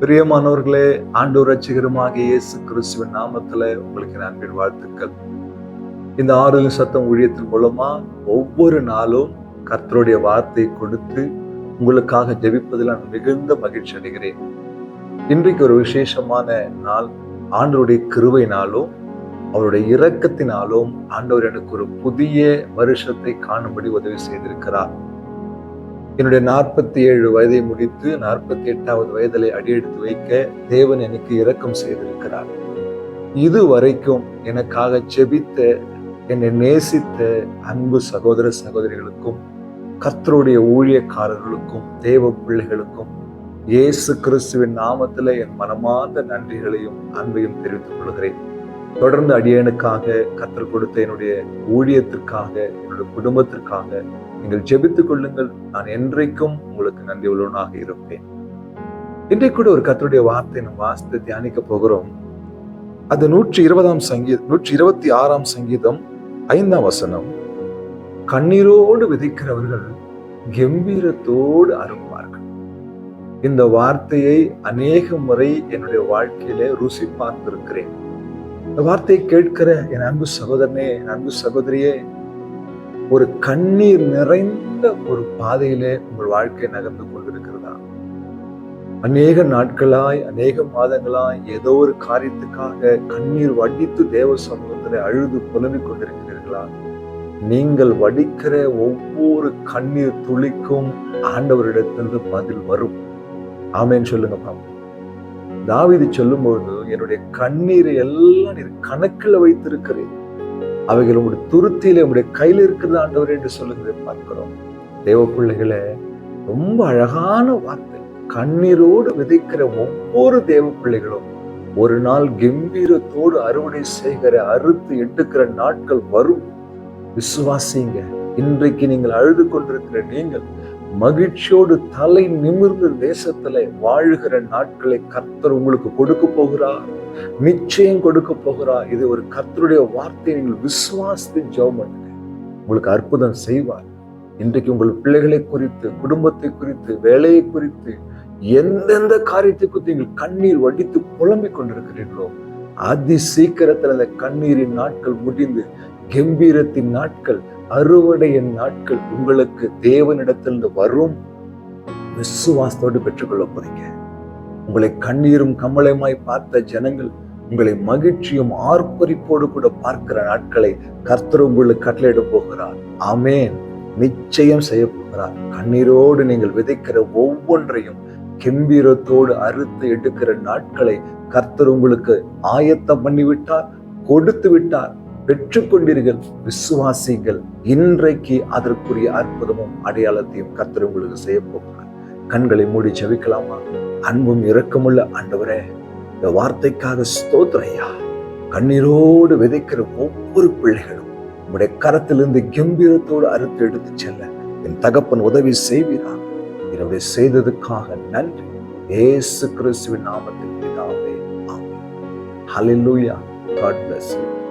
பிரியமானவர்களே, ஆண்டவர் ரட்சகருமாகிய இயேசு கிறிஸ்துவின் நாமத்துல உங்களுக்கு என் அன்பின் வாழ்த்துக்கள். இந்த ஆறுதல் சத்தம் ஊழியத்தின் மூலமா ஒவ்வொரு நாளும் கர்த்தருடைய வார்த்தை கொடுத்து உங்களுக்காக ஜெபிப்பதில் நான் மிகுந்த மகிழ்ச்சி அடைகிறேன். இன்றைக்கு ஒரு விசேஷமான நாள். ஆண்டவருடைய கிருபையினாலும் அவருடைய இரக்கத்தினாலும் ஆண்டவர் எனக்கு ஒரு புதிய வருஷத்தை காணும்படி உதவி செய்திருக்கிறார். என்னுடைய 47 வயதை முடித்து 48வது வயதிலே அடியெடுத்து வைக்க தேவன் எனக்கு இரக்கம் செய்திருக்கிறார். இதுவரைக்கும் எனக்காக ஜெபித்த, என்னை நேசித்த அன்பு சகோதர சகோதரிகளுக்கும் கர்த்தருடைய ஊழியக்காரர்களுக்கும் தேவ பிள்ளைகளுக்கும் இயேசு கிறிஸ்துவின் நாமத்துல என் மனமார்ந்த நன்றிகளையும் அன்பையும் தெரிவித்துக் கொள்கிறேன். தொடர்ந்து அடியனுக்காக கர்த்தர் கொடுத்த என்னுடைய ஊழியத்திற்காக, என்னுடைய குடும்பத்திற்காக நீங்கள் ஜெபித்துக் கொள்ளுங்கள். நான் என்றைக்கும் உங்களுக்கு நன்றி உள்ளவனாக இருப்பேன். இன்றைக்கு கூட ஒரு கர்த்தருடைய வார்த்தை நம்ம வாசித்து தியானிக்க போகிறோம். அது 126ஆம் சங்கீதம் 5ஆம் வசனம். கண்ணீரோடு விதைக்கிறவர்கள் கம்பீரத்தோடு அரும்பார்கள். இந்த வார்த்தையை அநேக முறை என்னுடைய வாழ்க்கையில ருசி பார்த்திருக்கிறேன். இந்த வார்த்தையை கேட்கிற என் அன்பு சகோதரனே, என் அன்பு சகோதரியே, ஒரு கண்ணீர் நிறைந்த ஒரு பாதையிலே உங்கள் வாழ்க்கை நகர்ந்து கொண்டிருக்கிறதா? அநேக நாட்களாய், அநேக மாதங்களாய் ஏதோ ஒரு காரியத்துக்காக கண்ணீர் வடித்து தேவ சமூகத்தில் அழுது புலம்பிக் கொண்டிருக்கிறீர்களா? நீங்கள் வடிக்கிற ஒவ்வொரு கண்ணீர் துளிக்கும் ஆண்டவரிடத்திலிருந்து பதில் வரும். ஆமேன்னு சொல்லுங்க பாப்போம். தாவீது சொல்லும்போது, என்னுடைய கண்ணீரை எல்லாம் நீர் கணக்கில் வைத்திருக்கிறேன், அவைகள் உங்களுடைய துருத்தியில உங்களுடைய கையில இருக்கிறது ஆண்டவர் என்று சொல்லுகிறதை பார்க்கிறோம். தேவ பிள்ளைகளை, ரொம்ப அழகான வார்த்தை. கண்ணீரோடு விதைக்கிற ஒவ்வொரு தேவ பிள்ளைகளும் ஒரு நாள் கம்பீரத்தோடு அறுவடை செய்கிற, அறுத்து எடுக்கிற நாட்கள் வரும். விசுவாசிங்க. இன்றைக்கு நீங்கள் அழுது கொண்டிருக்கிற நீங்கள் மகிழ்ச்சியோடு தலை நிமிர்ந்து தேசத்துல வாழுகிற நாட்களை கர்த்தர் உங்களுக்கு கொடுக்க போகிறார். நிச்சயம் கொடுக்க போகிறார். இது ஒரு கர்த்தருடைய வார்த்தையை நீங்கள் விசுவாசித்து ஜெபம் பண்ணுங்க. உங்களுக்கு அற்புதம் செய்வார். இன்றைக்கு உங்கள் பிள்ளைகளை குறித்து, குடும்பத்தை குறித்து, வேலையை குறித்து, எந்தெந்த காரியத்தை குறித்து நீங்கள் கண்ணீர் வடித்து புலம்பிக் கொண்டிருக்கிறீர்களோ, அதி சீக்கிரத்தில் அந்த கண்ணீரின் நாட்கள் முடிந்து கம்பீரத்தின் நாட்கள், அறுவடையின் நாட்கள் உங்களுக்கு தேவனிடத்திலிருந்து வரும். விசுவாசத்தோடு பெற்றுக்கொள்ள போறீங்க. உங்களை கண்ணீரும் கமலமாய் பார்த்த ஜனங்கள் உங்களை மகிழ்ச்சியும் ஆர்ப்பரிப்போடு கூட பார்க்கிற நாட்களை கர்த்தர் உங்களுக்கு கட்டளையிட போகிறார். ஆமேன். நிச்சயம் செய்ய போகிறார். கண்ணீரோடு நீங்கள் விதைக்கிற ஒவ்வொன்றையும் கம்பீரத்தோடு அறுத்து எடுக்கிற நாட்களை கர்த்தர் உங்களுக்கு ஆயத்தம் பண்ணிவிட்டார், கொடுத்து விட்டார். பெற்றுக்கொண்டீர்கள். விசுவாசிகள். இன்றைக்கு அதற்குரிய அற்புதமும் அடையாளத்தையும் கர்த்தர் உங்களுக்கு செய்ய போகிறார். கண்களை மூடி ஜெபிக்கலாமா? அன்பும் இரக்கமுள்ள ஆண்டவரே, இந்த வார்த்தைக்காக ஸ்தோத்திரையா. கண்ணீரோடு விதைக்கிற ஒவ்வொரு பிள்ளைகளும் உங்களுடைய கரத்திலிருந்து கம்பீரத்தோடு அறுத்து எடுத்து செல்ல என் தகப்பன் உதவி செய்வீரா? என்னுடைய செய்ததுக்காக நன்றி. இயேசு கிறிஸ்துவின் நாமத்தில் பிதாவே, ஆமென். ஹல்லேலூயா. God bless you.